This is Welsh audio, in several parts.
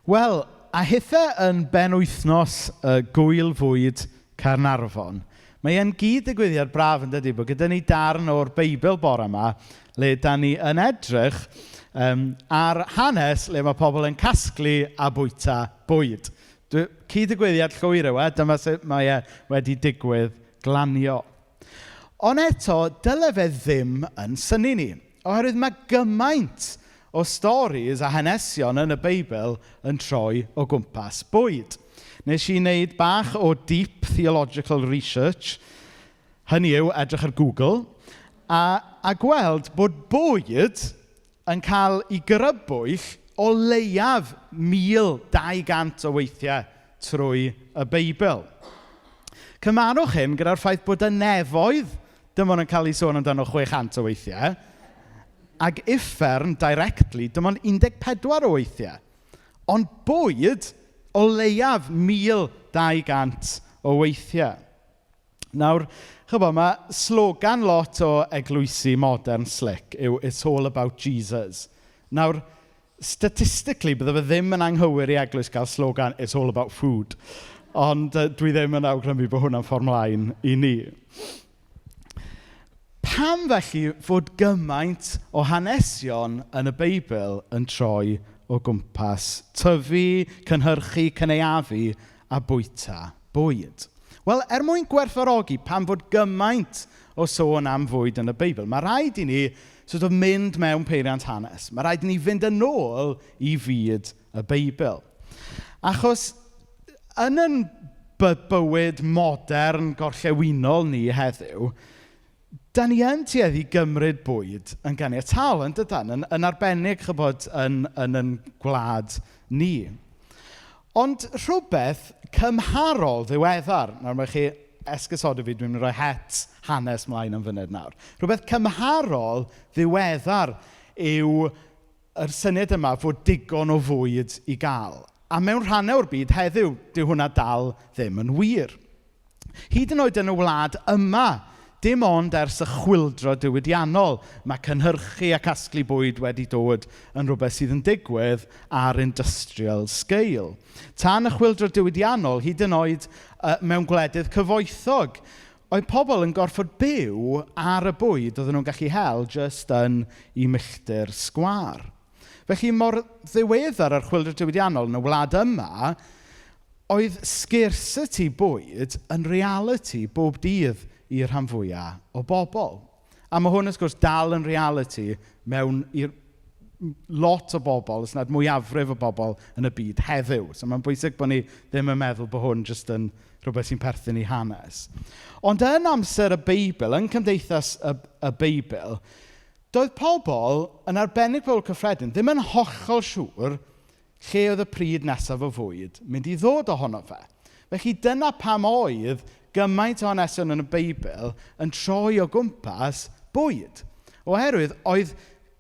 Wel, a hithe yn benwythnos gwyl fwyd Caernarfon, mae e'n gyd-ddigwyddiad braf yn dydi, bod gyda ni darn o'r Beibl bore yma, le da ni yn edrych ar hanes le mae pobl yn casglu a bwyta bwyd. Cyd-ddigwyddiad llwyr yw dyma sut mae e wedi digwydd glanio. Ond eto, dyle fe ddim yn syni ni, oherwydd mae gymaint o storis a hanesion yn y Beibl yn troi o gwmpas bwyd. Nes i wneud bach o deep theological research, hynny yw edrych ar Google, a gweld bod bwyd yn cael ei grybwyll o leiaf 1,200 o weithiau trwy y Beibl. Cymanwch hyn gyda'r ffaith bod y nefoedd dim ond yn cael ei sôn amdano 600 o weithiau, ac uffern, directly, dim ond 14 o weithiau. Ond bwyd o leiaf 1,200 o weithiau. Nawr, chybod, mae slogan lot o eglwysi modern slick yw It's all about Jesus. Nawr, statistically, bydde fe ddim yn anghywir i eglwys gael slogan It's all about food. Ond dwi ddim yn awgrymu bod hwnna'n ffordd mlaen i ni. Pam felly fod gymaint o hanesion yn y Beibl yn troi o gwmpas tyfu, cynhyrchu, cyneuafu a bwyta bwyd? Wel, mwyn gwerthfawrogi pam fod gymaint o sôn am fwyd yn y Beibl, mae rhaid i ni mynd mewn peiriant hanes. Mae rhaid i ni fynd yn ôl i fyd y Beibl. Achos yn ein bywyd modern gorllewinol ni heddiw, da ni yn tueddu gymryd bwyd yn ganiataol, yn dydan, yn arbennig chybod yn gwlad ni. Ond rhywbeth cymharol ddiweddar, nawr mae chi esgusodio fi, dwi'n rhoi het hanes mlaen yn fynydd nawr. Rhywbeth cymharol ddiweddar yw yr syniad yma fod digon o fwyd i gael. A mewn rhannau o'r byd heddiw, dyw hwnna dal ddim yn wir. Hyd yn oed yn y wlad yma, dim ond ers y chwyldro diwydiannol, mae cynhyrchu a casglu bwyd wedi dod yn rhywbeth sydd yn digwydd ar industrial scale. Tan y chwyldro diwydiannol, hyd yn oed mewn gwledydd cyfoethog, oedd pobl yn gorfod byw ar y bwyd oedden nhw'n gallu hel jyst yn I milltir sgwâr. Felly mor ddiweddar ar chwyldro diwydiannol yn y wlad yma, oedd scarcity bwyd yn reality bob dydd i'r rhan fwyaf o bobl. A mae hwn, wrth gwrs, dal yn reality mewn i'r lot o bobl, os nad mwyafrif o bobl yn y byd heddiw. So mae'n bwysig bod ni ddim yn meddwl bod hwn jyst yn rhywbeth sy'n perthyn I hanes. Ond yn amser y Beibl, yn cymdeithas y Beibl, doedd pobl, yn arbennig pobl cyffredin, ddim yn hollol siŵr lle oedd y pryd nesaf o fwyd mynd I ddod ohono fe. Felly dyna pam oedd gymaint o hanesion yn y Beibl yn troi o gwmpas bwyd. Oherwydd oedd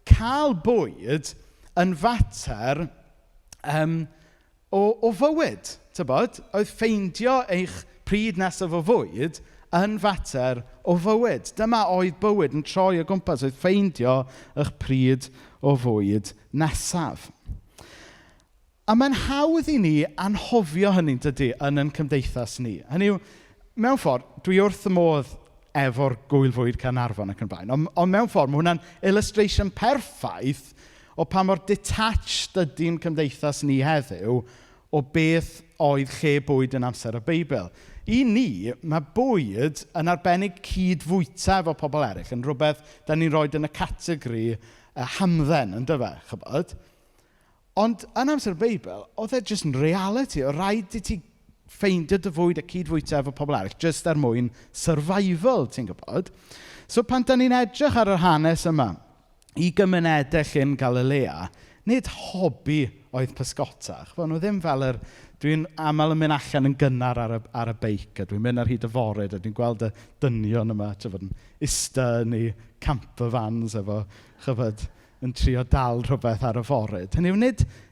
cael bwyd yn fater o fywyd. Tybod? Oedd ffeindio eich pryd nesaf o fwyd yn fater o fywyd. Dyma oedd bywyd yn troi o gwmpas, oedd ffeindio eich pryd o fwyd nesaf. A mae'n hawdd I ni anhofio hynny'n dydy yn ein cymdeithas ni. Hynny yw, mewn ffordd, dwi wrth y modd efo'r gwyl fwyd Caernarfon ac yn blaen. Ond mewn ffordd, mae hwnna'n illustration perffaith o pa mor detached ydy'n cymdeithas ni heddiw o beth oedd lle bwyd yn amser y Beibl. I ni, mae bwyd yn arbennig cydfwyta efo pobl eraill, yn rhywbeth da ni'n rhoi yn y categori hamdden, yn dyfa, chybod? Ond yn amser y Beibl, oedd e jyst yn reality, o rhaid I ti ffeindio dy fwyd a cydfwyta efo pobl eraill, jyst mwyn survival, ti'n gwybod? So pan da ni'n edrych ar yr hanes yma, I gymunedau llyn Galilea, nid hobi oedd pysgota. Chfo, nhw ddim fel dwi'n aml yn mynd allan yn gynnar ar y beic, a dwi'n mynd ar hyd y fored, a dwi'n gweld y dynion yma, yn ista yn eu camper vans efo, chyfod, yn trio dal rhywbeth ar y fored. Hynny yw,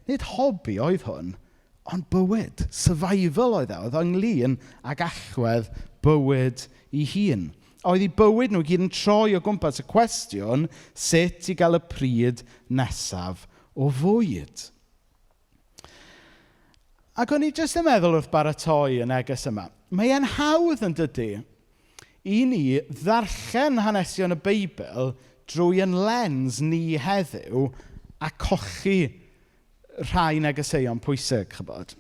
nid hobi oedd hwn, ond bywyd, survival oedd e, oedd ynglyn ag allwedd bywyd I hun. Oedd I bywyd nhw gyd yn troi o gwmpas y cwestiwn sut I gael y pryd nesaf o fwyd. Ac o'n i jyst yn meddwl wrth baratoi y neges yma. Mae e'n hawdd yn dydy i ni ddarllen hanesion y Beibl drwy yn lens ni heddiw a cochi rhai negeseuon pwysig, chybod.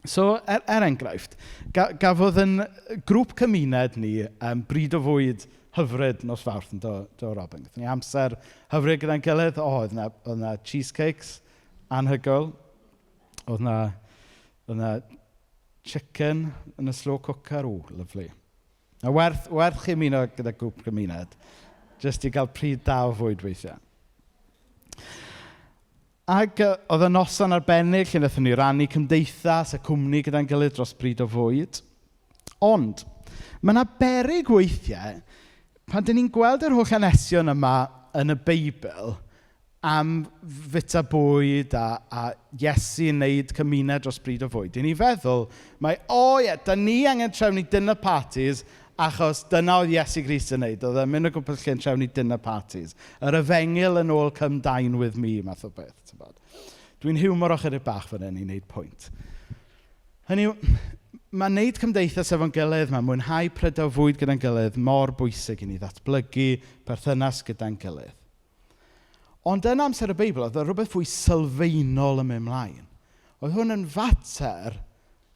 So, enghraifft, gafodd yn grŵp cymuned ni bryd o fwyd hyfryd nos Fawrth yn do Robin. Gathon ni amser hyfryd gyda'n gilydd. Oedd na cheesecakes anhygoel. Oedd na chicken yn y slow cooker. Lyflu. A werth chi ymuno gyda grŵp cymuned. Jyst i gael pryd da o fwyd weithiau. Ac oedd y noson arbennig lle wnaethon ni rannu cymdeithas a cwmni gyda'n gilydd dros bryd o fwyd. Ond, mae yna beryg weithiau pan dyn ni'n gweld yr holl hanesion yma yn y Beibl am fita bwyd a Iesu yn wneud cymuned dros bryd o fwyd. Dyn ni feddwl, da ni angen trefnu dinner parties achos dyna oedd Iesu Crist yn wneud. Oedd e'n mynd o gwmpas lle'n trefnu dinner parties. Yr efengil yn ôl come dine with me, math o beth. Dwi'n hiwmor chydig bach fan hyn i wneud pwynt. Hynny yw, mae wneud cymdeithas efo'n gilydd, mae mwynhau prydau fwyd gyda'n gilydd mor bwysig i ni ddatblygu perthynas gyda'n gilydd. Ond yn amser y Beibl, oedd rhywbeth fwy sylfaenol yn mynd mlaen. Oedd hwn yn fater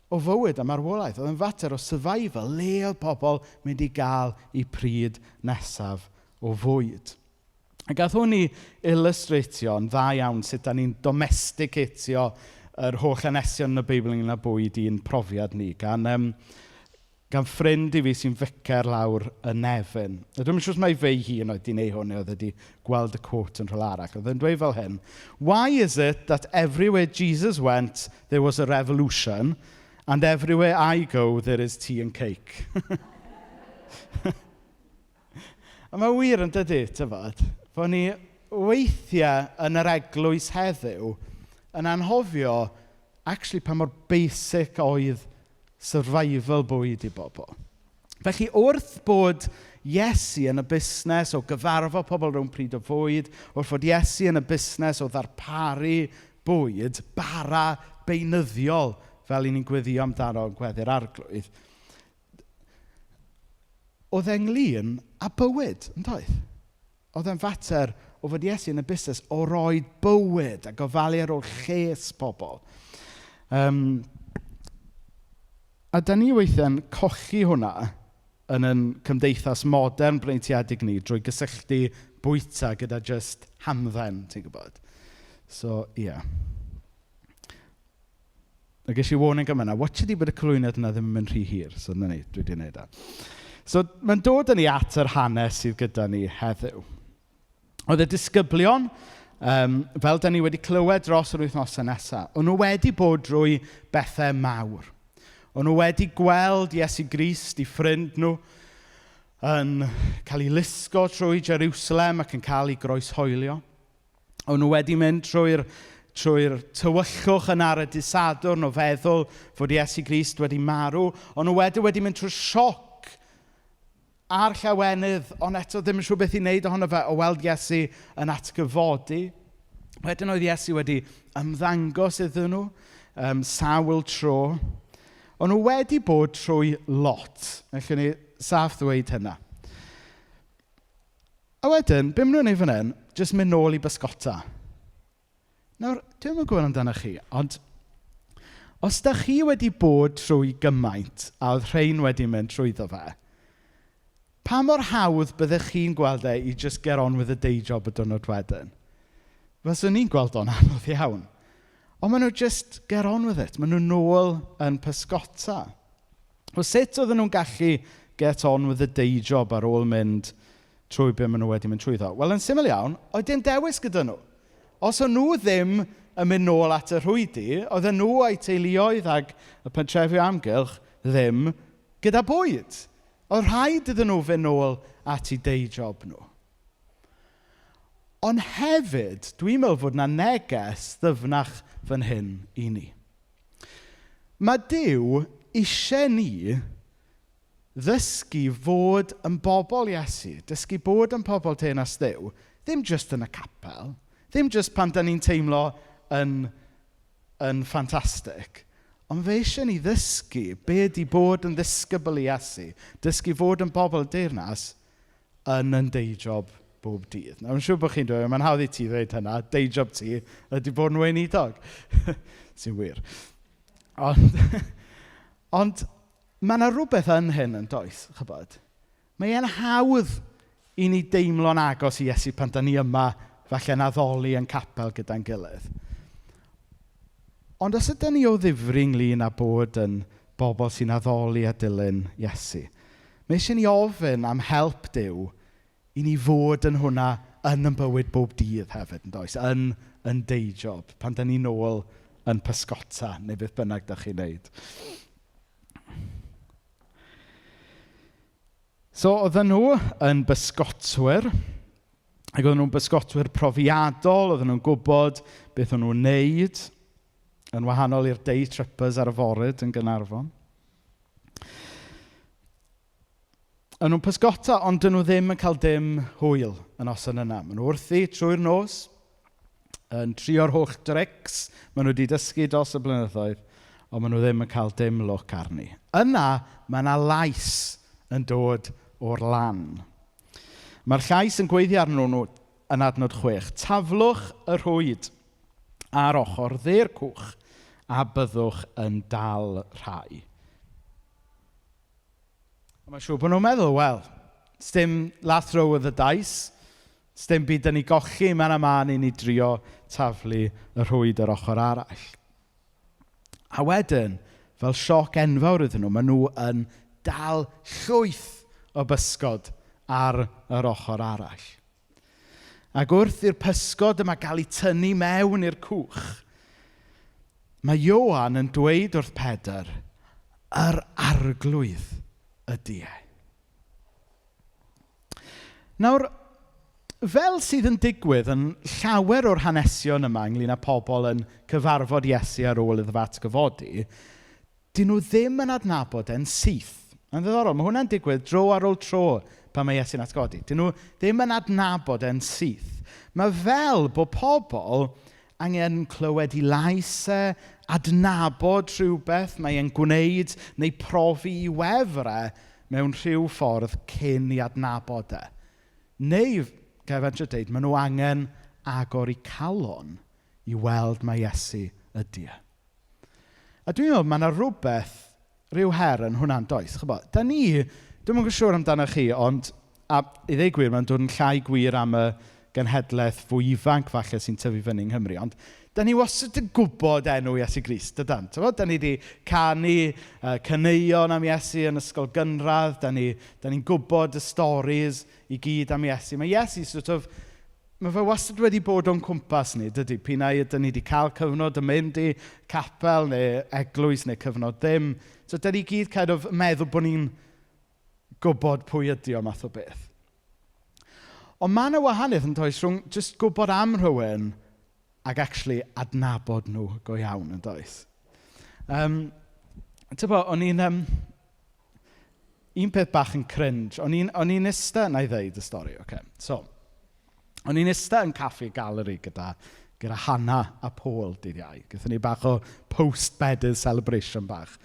o fywyd a marwolaeth. Oedd yn fater o survival, le oedd pobl mynd i gael i pryd nesaf o fwyd. A gath hwn i illustratio'n dda iawn sut da ni'n domesticatio yr holl hanesion yn y Beibl ynglŷn â bwyd i'n profiad ni. Gan ffrind i fi sy'n ficer lawr y Nefyn. Dwi'n siŵr mai fe hun oedd di wneud hwn neu oedd wedi gweld y quote yn rhywle arall. Oedd e'n dweud fel hyn, "Why is it that everywhere Jesus went, there was a revolution, and everywhere I go, there is tea and cake?" A mae wir yn dydy, tyfod. Bod ni weithiau yn yr eglwys heddiw yn anghofio actually pa mor basic oedd survival bwyd i bobl. Felly wrth bod Iesu yn y busnes o gyfarfod pobl rhwng pryd o fwyd, wrth bod Iesu yn y busnes o ddarparu bwyd, bara beunyddiol fel i ni'n gweddio amdano yn Gweddi'r Arglwydd, oedd ynglyn â bywyd, yn doedd? Oedd e'n fater o fod Iesu yn y busnes o roi bywyd a gofalu ar ôl lles pobl. A da ni weithiau'n cochi hwnna yn yn cymdeithas modern breintiedig ni drwy gysylltu bwyta gyda just hamdden, ti'n gwybod. So, ie. Yeah. A ges i warning am yna. Watch ydi bod y clwyniad yna ddim yn mynd rhy hir. So, dwi wedi gwneud e. So, mae'n dod â ni at yr hanes sydd gyda ni heddiw. Oedd y disgyblion, fel da ni wedi clywed dros yr wythnosau nesaf, o'n nhw wedi bod drwy bethau mawr. O'n nhw wedi gweld Iesu Grist, i ffrind nhw, yn cael ei lusgo trwy Jerusalem ac yn cael ei groeshoelio. O'n nhw wedi mynd trwy'r tywyllwch yn ar y dysadwrn o feddwl fod Iesu Grist wedi marw. O'n nhw wedi mynd trwy'r sioc a'r llawenydd, ond eto ddim yn siŵr beth i wneud ohono fe o weld Iesu yn atgyfodi. Wedyn oedd Iesu wedi ymddangos iddyn nhw sawl tro. Ond nhw wedi bod trwy lot. Felly ni saff ddweud hynna. A wedyn, be maen nhw'n ei fan hyn? Jyst mynd nôl i bysgota. Nawr, dwi'n yn gwybod amdano chi, ond os da chi wedi bod trwy gymaint a oedd rhain wedi mynd trwyddo fe, pa mor hawdd byddech chi'n gweld i just get on with the day job y diwrnod wedyn? Fyswn ni'n gweld o'n anodd iawn. Ond maen nhw just get on with it. Maen nhw'n nôl yn pysgota. O sut oedden nhw'n gallu get on with the day job ar ôl mynd trwy be maen nhw wedi mynd trwyddo? Wel, yn syml iawn, oedd dim dewis gyda nhw. Os o'n nhw ddim yn mynd nôl at y rhwydi, oedden nhw a'i teuluoedd ag y pentrefi amgylch ddim gyda bwyd. Oedd rhaid iddyn nhw fynd nôl at eu day job nhw. Ond hefyd, dwi'n meddwl fod yna neges ddyfnach fan hyn i ni. Mae Duw eisiau ni ddysgu fod yn bobl Iesu, dysgu bod yn pobl teyrnas Duw, ddim just yn y capel, ddim just pan da ni'n teimlo yn ffantastig, Ond fe eisiau ni ddysgu be ydi bod yn ddisgybl i Iesu. Dysgu fod yn bobl deyrnas yn deijob bob dydd. Nawr, yn siŵr bod chi'n dweud, mae'n hawdd i ti ddweud hynna, deijob ti ydy bod yn weinidog. Sy'n wir. Ond mae yna rhywbeth yn hyn yn does, chybod. Mae e'n hawdd i ni deimlo'n agos i Iesu pan da ni yma falle'n addoli yn capel gyda'n gilydd. Ond os ydyn ni o ddifri ynglyn â bod yn bobl sy'n addoli a dilyn Iesu, mae eisiau ni ofyn am help Duw i ni fod yn hwnna yn bywyd bob dydd hefyd, yn does, yn deijob, pan da ni nôl yn pysgota, neu beth bynnag da chi'n neud. So, oedden nhw yn bysgotwyr, ac oedden nhw'n bysgotwyr profiadol, oedden nhw'n gwybod beth oedden nhw'n neud, yn wahanol i'r day trippers ar y foryd yn Gaernarfon. Oedden nhw'n pysgota, ond dyn nhw ddim yn cael dim hwyl yn oson yna. Maen nhw wrthi trwy'r nos, yn trio'r holl drics, maen nhw wedi dysgu dros y blynyddoedd, ond maen nhw ddim yn cael dim look arni. Yna, mae yna lais yn dod o'r lan. Mae'r llais yn gweiddi arnyn nhw yn adnod 6. Taflwch y rhwyd ar ochr dde'r cwch a byddwch yn dal rhai. Mae'n siŵr bod nhw'n meddwl, wel, sdim last row of the dice, sdim byd yn ei gochi mewn a man i ni drio taflu y rhwyd ar ochr arall. A wedyn, fel sioc enfawr iddyn nhw, maen nhw yn dal llwyth o bysgod ar yr ochr arall. Ac wrth i'r pysgod yma gael ei tynnu mewn i'r cwch, mae Ioan yn dweud wrth Pedr, yr arglwydd ydy e. Nawr, fel sydd yn digwydd yn llawer o'r hanesion yma ynglyn â pobl yn cyfarfod Iesu ar ôl iddo fe atgyfodi, dyn nhw ddim yn adnabod e'n syth. Yn ddiddorol, mae hwnna'n digwydd dro ar ôl tro pan mae Iesu'n atgodi. Dyn nhw ddim yn adnabod e'n syth. Mae fel bod pobl angen clywed i llais adnabod rhywbeth mae e'n gwneud neu profi i Wefr mewn rhyw ffordd cyn i adnabod e. Neu, gefn eisiau dweud, maen nhw angen agor i calon i weld mae Iesu ydy e. A dwi'n meddwl, mae yna rhywbeth rhyw her yn hwnna'n does. Chybod, da ni, dwi'n yn siŵr amdano chi, ond a i ddweud gwir, mae'n dod yn llai gwir am y genhedlaeth fwy ifanc falle sy'n tyfu fyny yng Nghymru, ond da ni wastad yn gwybod enw Iesu Crist, dydan? Da ni wedi canu caneuon am Iesu yn ysgol gynradd, da ni'n gwybod y storis i gyd am Iesu. Mae Iesu mae fe wastad wedi bod o'n cwmpas ni, dydy? P'na ydyn ni wedi cael cyfnod yn mynd i capel neu eglwys neu cyfnod ddim. So, da ni gyd meddwl bod ni'n gwybod pwy ydy o math o beth. Ond mae yna wahaniaeth yn does rhwng just gwybod am rhywun ac actually adnabod nhw go iawn yn does. O'n i'n un peth bach yn cringe. O'n i'n ista, na i ddeud y stori, okay. So, o'n i'n ista yn caffi galeri gyda Hannah a Paul dydd Iau. Gyda ni bach o post-bedydd celebration bach.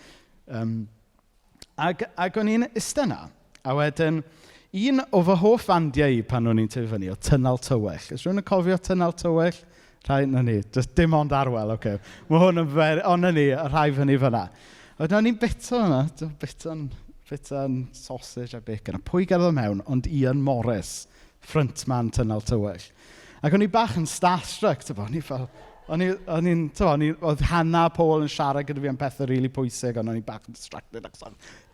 Ac o'n i'n ista na, a wedyn, un o fy hoff fandiau i pan o'n i'n tyfu fyny o Tynnal Tywyll. Ys rhywun yn cofio Tynnal Tywyll? Rhai, na ni, just dim ond arwel, oce. Mae hwn yn ond na ni, rhai fyny fyna. Wedyn o'n i'n bita yna, bita'n sausage a bacon. A pwy gerddo mewn, ond Ian Morris, frontman Tynnal Tywyll. Ac o'n i bach yn starstruck, oedd Hannah a Paul yn siarad gyda fi am pethau rili pwysig, ond o'n i bach yn distracted ac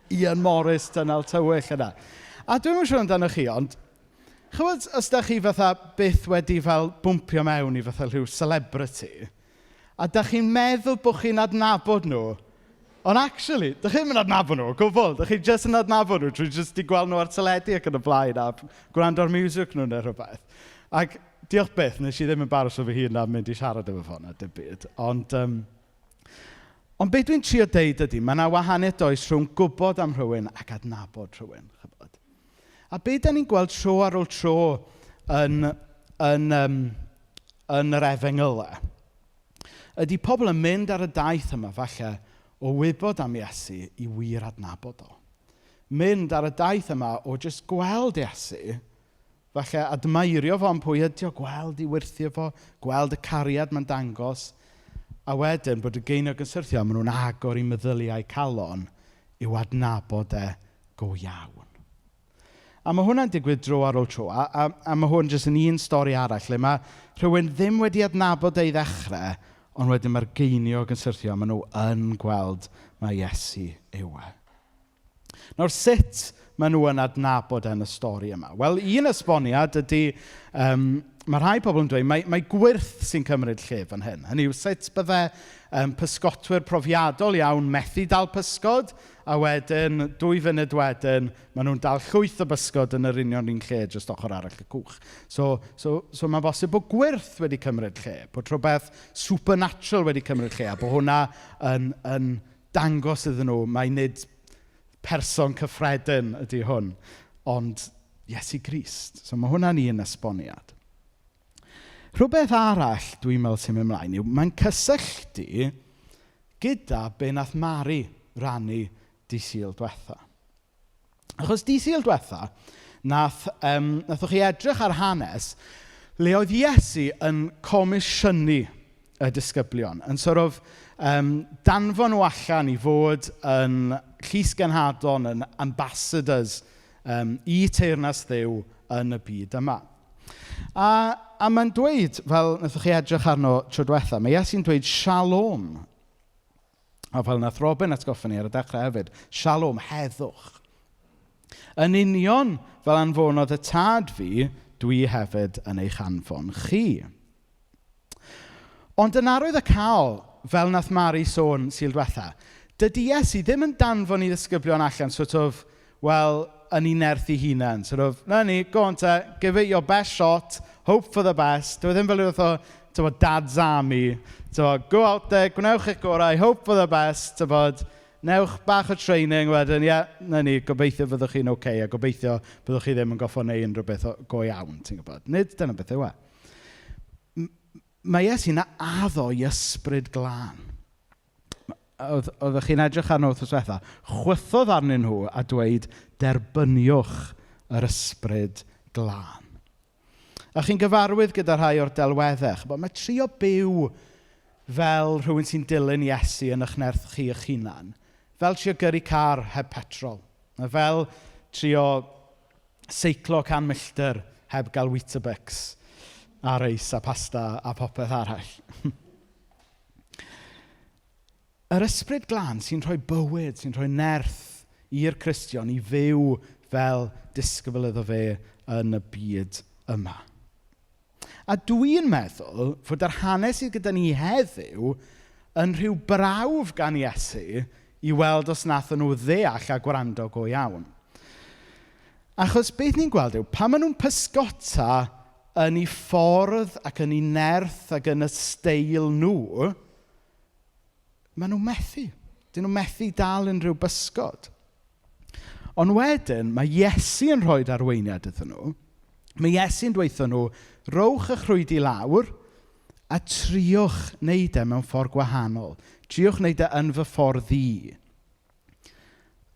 Ian Morris, Tynnal Tywyll yna. A dwi'n yn siŵr amdano chi, ond chywod, os da chi fatha byth wedi fel bwmpio mewn i fatha rhyw celebrity, a da chi'n meddwl bod chi'n adnabod nhw, ond actually, da chi'n mynd adnabod nhw, gwbl, da chi jyst yn adnabod nhw, trwy jyst i gweld nhw ar teledu ac yn y blaen, a gwrando ar music nhw neu rhywbeth. Ac diolch byth, nes i ddim yn baros o fy hun am mynd i siarad efo ffona, dim byd. Ond beth dwi'n trio deud ydy, mae yna wahaniaeth does rhwng gwybod am rhywun ac adnabod rhywun. Chybod. A beth da ni'n gweld tro ar ôl tro yn yr efengylau, ydy pobl yn mynd ar y daith yma falle o wybod am Iesu i wir adnabod o. Mynd ar y daith yma o jyst gweld Iesu, falle admeirio fo am pwy ydi o, gweld i wirthio fo, gweld y cariad mae'n dangos, a wedyn bod y geiniog yn syrthio, maen nhw'n agor i meddyliau calon i'w adnabod go iawn. A mae hwnna'n digwydd dro ar ôl tro, a mae hwn jyst yn un stori arall, le mae rhywun ddim wedi adnabod ei ddechrau, ond wedyn mae'r geiniog yn syrthio, maen nhw yn gweld mae Iesu yw e. Nawr, sut maen nhw yn adnabod yn y stori yma? Wel, un esboniad ydy, mae rhai pobl yn dweud, mae gwyrth sy'n cymryd lle fan hyn. Hynny yw, sut bydde pysgotwyr profiadol iawn methu dal pysgod, a wedyn, 2 funud wedyn, maen nhw'n dal llwyth o bysgod yn yr union un lle, jyst ochr arall y cwch. So mae'n bosib bod gwyrth wedi cymryd lle, bod rhywbeth supernatural wedi cymryd lle, a bod hwnna yn dangos iddyn nhw, mae nid person cyffredin ydy hwn, ond Iesu Crist. So mae hwnna'n un esboniad. Rhywbeth arall dwi'n meddwl sy'n mynd ymlaen yw, mae'n cysylltu gyda be nath Mari rannu di Sul diwetha. Achos di Sul diwetha, nathwch chi edrych ar hanes le oedd Iesu yn comisiynu y disgyblion, yn danfon nhw allan i fod yn llys genhadon, yn ambassadors i teyrnas Dduw yn y byd yma. A mae'n dweud, fel nathwch chi edrych arno tro diwetha, mae Iesu'n dweud shalom. A fel nath Robin atgoffa ni ar y dechrau hefyd, shalom, heddwch. Yn union fel anfonodd y tad fi, dwi hefyd yn eich anfon chi. Ond yn arwydd y cael, fel nath Mari sôn Sul diwetha, dydy Iesu ddim yn danfon i ddisgyblion allan, yn ei nerth ei hunain. Na ni, go on te, give it your best shot, hope for the best. Dwi ddim fel yw'n dad's army. Go out there, gwnewch eich gorau, hope for the best. Newch bach o training wedyn, na ni, gobeithio fyddwch chi'n okay, a gobeithio byddwch chi ddim yn goffo neu unrhyw beth go iawn, ti'n gwybod. Nid dyna beth yw e. Mae Iesu'n addo i ysbryd glân. Oeddech chi'n edrych arno wrth yswetha, chwythodd arnyn nhw a dweud, derbyniwch yr ysbryd glân. A chi'n gyfarwydd gyda rhai o'r delweddau, bod mae trio byw fel rhywun sy'n dilyn Iesu yn eich nerth chi eich hunan, fel trio gyrru car heb petrol, fel trio seiclo 100 milltir heb gael Weetabix a reis a pasta a popeth arall. Yr ysbryd glân sy'n rhoi bywyd, sy'n rhoi nerth i'r Cristion i fyw fel disgybl iddo fe yn y byd yma. A dwi'n meddwl fod yr hanes sydd gyda ni heddiw yn rhyw brawf gan Iesu i weld os nath nhw ddeall a gwrando go iawn. Achos beth ni'n gweld yw, pan maen nhw'n pysgota yn ei ffordd ac yn ei nerth ac yn y steil nhw, maen nhw'n methu. Dyn nhw'n methu dal unrhyw bysgod. Ond wedyn, mae Iesu yn rhoi'r arweiniad iddyn nhw. Mae Iesu'n dweutho nhw, rowch eich rhwydi lawr a triwch wneud e mewn ffordd gwahanol. Triwch wneud e yn fy ffordd i.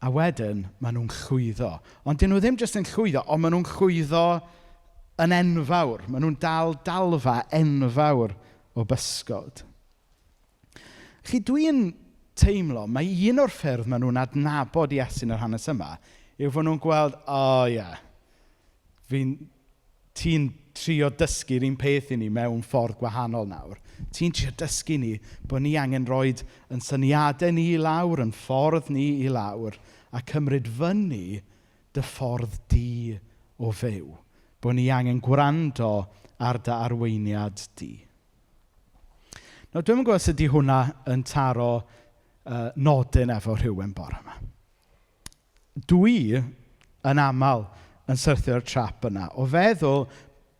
A wedyn, maen nhw'n llwyddo. Ond dyn nhw ddim jyst yn llwyddo, ond maen nhw'n llwyddo yn enfawr. Maen nhw'n dal dalfa enfawr o bysgod. Dwi'n teimlo, mae un o'r ffyrdd maen nhw'n adnabod Iesu yn yr hanes yma, yw fod nhw'n gweld, ti'n trio dysgu'r un peth i ni mewn ffordd gwahanol nawr. Ti'n trio dysgu ni bod ni angen rhoi yn syniadau ni i lawr, yn ffordd ni i lawr, a cymryd fyny dy ffordd di o fyw. Bod ni angen gwrando ar dy arweiniad di. Nawr, dwi'n gwybod sut ydy hwnna yn taro nodyn efo rhywun bore yma. Dwi yn aml yn syrthio'r trap yna, o feddwl,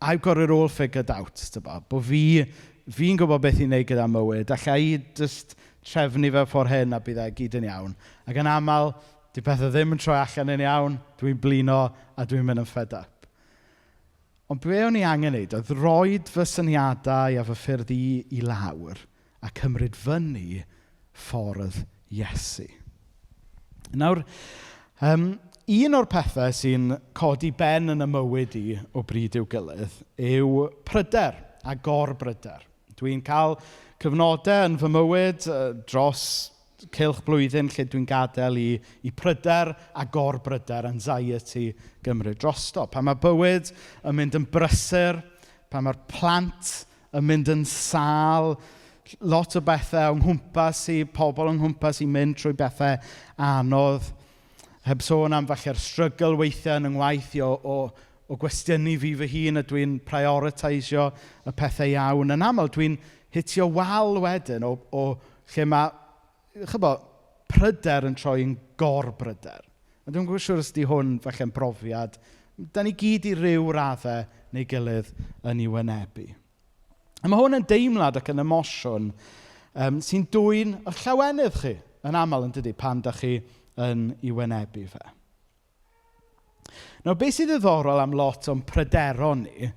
I've got it all figured out, bod fi'n gwybod beth i wneud gyda mywyd, allai i just trefnu fe ffordd hyn a bydd e gyd yn iawn. Ac yn aml, di pethau ddim yn troi allan yn iawn, dwi'n blino a dwi'n mynd yn fed up. Ond be o'n i angen wneud oedd roed fy syniadau a fy ffyrdd i lawr a cymryd fyny ffordd Iesu. Nawr, un o'r pethau sy'n codi ben yn y mywyd i o bryd i'w gilydd yw pryder a gorbryder. Dwi'n cael cyfnodau yn fy mywyd dros cylch blwyddyn lle dwi'n gadael i pryder a gorbryder, anxiety gymryd drosto. Pan mae bywyd yn mynd yn brysur, pan mae'r plant yn mynd yn sâl, lot o bethau pobl yng nghwmpas i mynd trwy bethau anodd, heb sôn am falle'r strygl weithiau yn ngwaith o gwestiynu fi fy hun a dwi'n prioriteisio y pethau iawn. Yn aml, dwi'n hitio wal wedyn o lle mae, pryder yn troi'n gorbryder. A dwi'n gwybod siwr os di hwn falle'n brofiad. Da ni gyd i ryw raddau neu gilydd yn ei wynebu. A mae hwn yn deimlad ac yn emosiwn sy'n dwyn y llawenydd chi yn aml yn dydy pan da chi yn ei wynebu fe. Nawr, beth sydd ddiddorol am lot o'n pryderon ni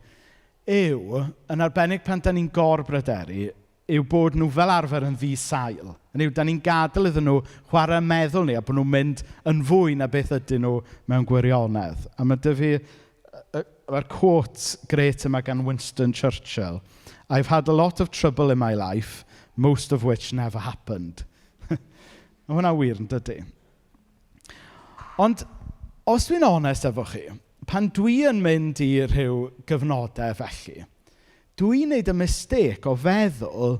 yw, yn arbennig pan da ni'n gorbryderu, yw bod nhw fel arfer yn ddi-sail. Yw, da ni'n gadael iddyn nhw chwarae meddwl ni a bod nhw'n mynd yn fwy na beth ydyn nhw mewn gwirionedd. A mae dy fi, mae'r quote gret yma gan Winston Churchill, "I've had a lot of trouble in my life, most of which never happened." Mae hwnna wir yn dydy. Ond, os dwi'n onest efo chi, pan dwi yn mynd i rhyw gyfnodau felly, dwi'n neud y mistake o feddwl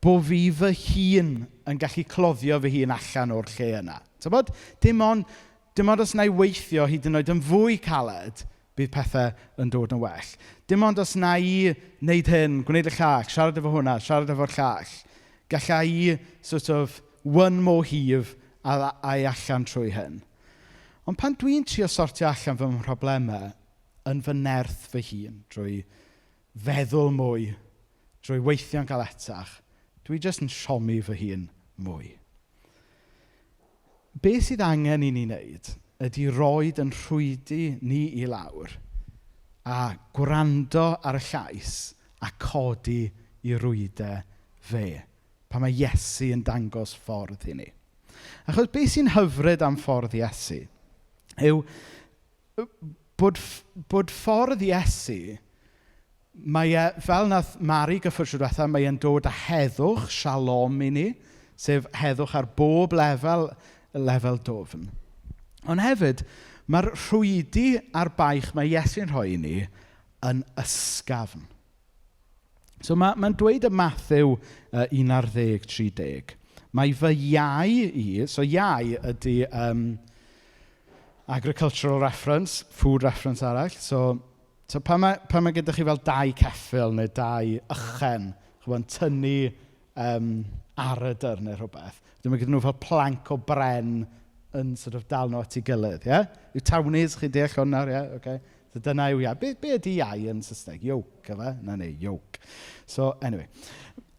bod fi fy hun yn gallu cloddio fy hun allan o'r lle yna. Tybod, dim ond os na i weithio hyd yn oed yn fwy caled, bydd pethau yn dod yn well. Dim ond os na i wneud hyn, gwneud y llall, siarad efo hwnna, siarad efo'r llall, gallai i sort of one more heave a i allan trwy hyn. Ond pan dwi'n trio sortio allan fy mhroblemau yn fy nerth fy hun, drwy feddwl mwy, drwy weithio'n galetach, dwi jyst yn siomi fy hun mwy. Be sydd angen i ni wneud ydy roed yn rhwydi ni i lawr a gwrando ar y llais a codi i rwydau fe, pan mae Iesu yn dangos ffordd i ni. Achos be sy'n hyfryd am ffordd Iesu yw bod ffordd Iesu, fel nath Mari gyffwrdd diwethaf, mae e'n dod â heddwch, shalom i ni, sef heddwch ar bob lefel dofn. Ond hefyd, mae'r rhwydi a'r baich mae Iesu'n rhoi i ni yn ysgafn. So mae'n dweud y Mathew 11:30. Mae fy iau i, so iau ydy agricultural reference, food reference arall. So pan mae gyda chi fel dau ceffyl neu dau ychen, chi'n tynnu arydyr neu rhywbeth, dyma gyda nhw fel planc o bren yn sort of dal nhw at ei gilydd, ie? Yw tawnis, chi deall hwnna, ie? Okay. So dyna yw iau. Be ydy iau yn Saesneg? Yoke, efe? Na neu, yoke. So, anyway.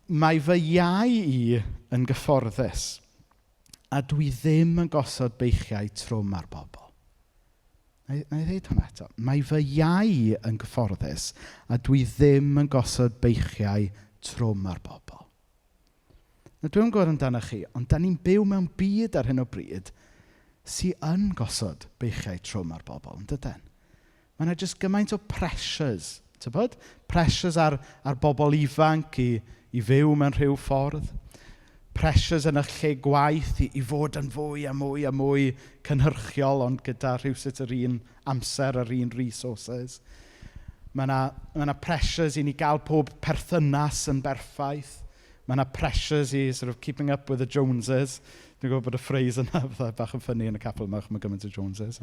Mae fy iau i yn gyfforddus, a dwi ddim yn gosod beichiau trwm ar bobl. Na i ddweud hwnna eto. Mae fy iau i yn gyfforddus, a dwi ddim yn gosod beichiau trwm ar bobl. Na dwi'n gwybod amdano chi, ond da ni'n byw mewn byd ar hyn o bryd sy'n yn gosod beichiau trwm ar bobl, yn dydyn? Mae yna jyst gymaint o pressures, tybod? Pressures ar bobl ifanc i fyw mewn rhyw ffordd. Pressures yn y lle gwaith i fod yn fwy a mwy a mwy cynhyrchiol, ond gyda rhywsut yr un amser, yr un resources. Mae yna pressures i ni gael pob perthynas yn berffaith. Mae yna pressures i sort of keeping up with the Joneses. Dwi'n gwybod bod y phrase yna bach yn ffynnu yn y capel mawch, mae gymaint o Joneses.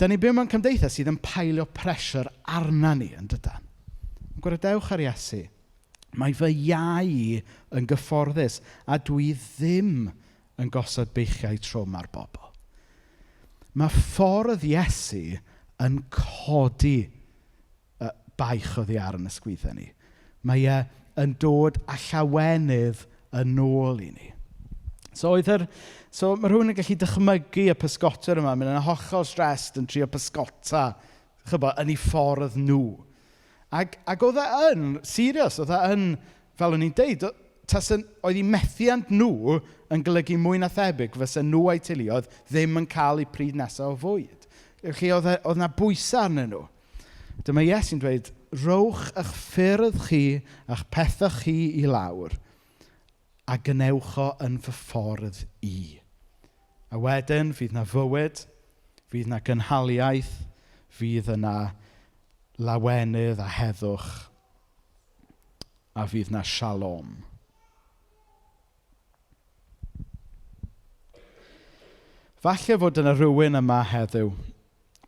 Da ni byw mewn cymdeithas sydd yn pailio pressure arna ni, yn dydan. Gwrandewch ar Iesu. Mae fy iau yn gyfforddus, a dwi ddim yn gosod beichiau trwm ar bobl. Mae ffordd Iesu yn codi baich oddi ar yn ysgwyddau ni. Mae yn dod â llawenydd yn ôl i ni. So mae rhywun yn gallu dychmygu y pysgotwr yma, mynd yn hollol stressed yn trio pysgota, yn ei ffordd nhw. Ac oedd e yn, serious, oedd e yn, fel o'n i'n deud, oedd eu methiant nhw yn golygu mwy na thebyg fysa nhw a'i teuluodd ddim yn cael eu pryd nesaf o fwyd. Felly oedd na bwysau arnyn nhw. Dyma Iesu'n dweud, rowch eich ffyrdd chi a'ch pethau chi i lawr a gwnewch o yn fy ffordd i. A wedyn fydd na fywyd, fydd na gynhaliaeth, fydd yna lawenydd a heddwch a fydd na shalom. Falle fod yna rhywun yma heddiw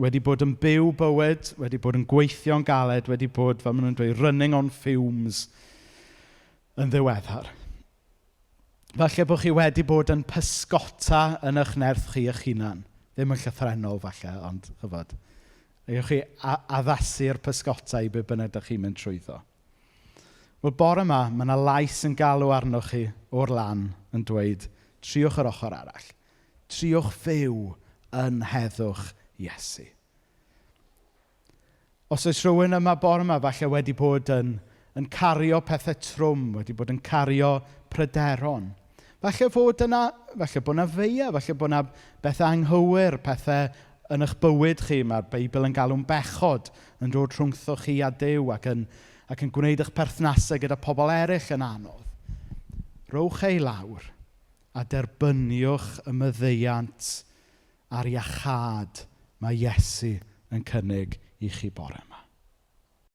wedi bod yn byw bywyd, wedi bod yn gweithio'n galed, wedi bod, fel maen nhw'n dweud, running on fumes yn ddiweddar. Falle bod chi wedi bod yn pysgota yn eich nerth chi eich hunan. Ddim yn llythrenol falle, ond chyfod. Ewch chi addasu'r pysgota i be bynnag ydych chi'n mynd trwyddo. Wel, bore yma, mae yna lais yn galw arnoch chi o'r lan yn dweud, triwch yr ochr arall. Triwch fyw yn heddwch Iesu. Os oes rhywun yma bore yma falle wedi bod yn cario pethau trwm, wedi bod yn cario pryderon. Falle bod yna feia, falle bod yna bethau anghywir, pethau yn eich bywyd chi, mae'r Beibl yn galw'n bechod, yn dod rhwngtho chi a Duw ac yn gwneud eich perthnasau gyda pobl eraill yn anodd. Rowch ei lawr a derbyniwch y maddeuant a'r iachad mae Iesu yn cynnig i chi bore yma.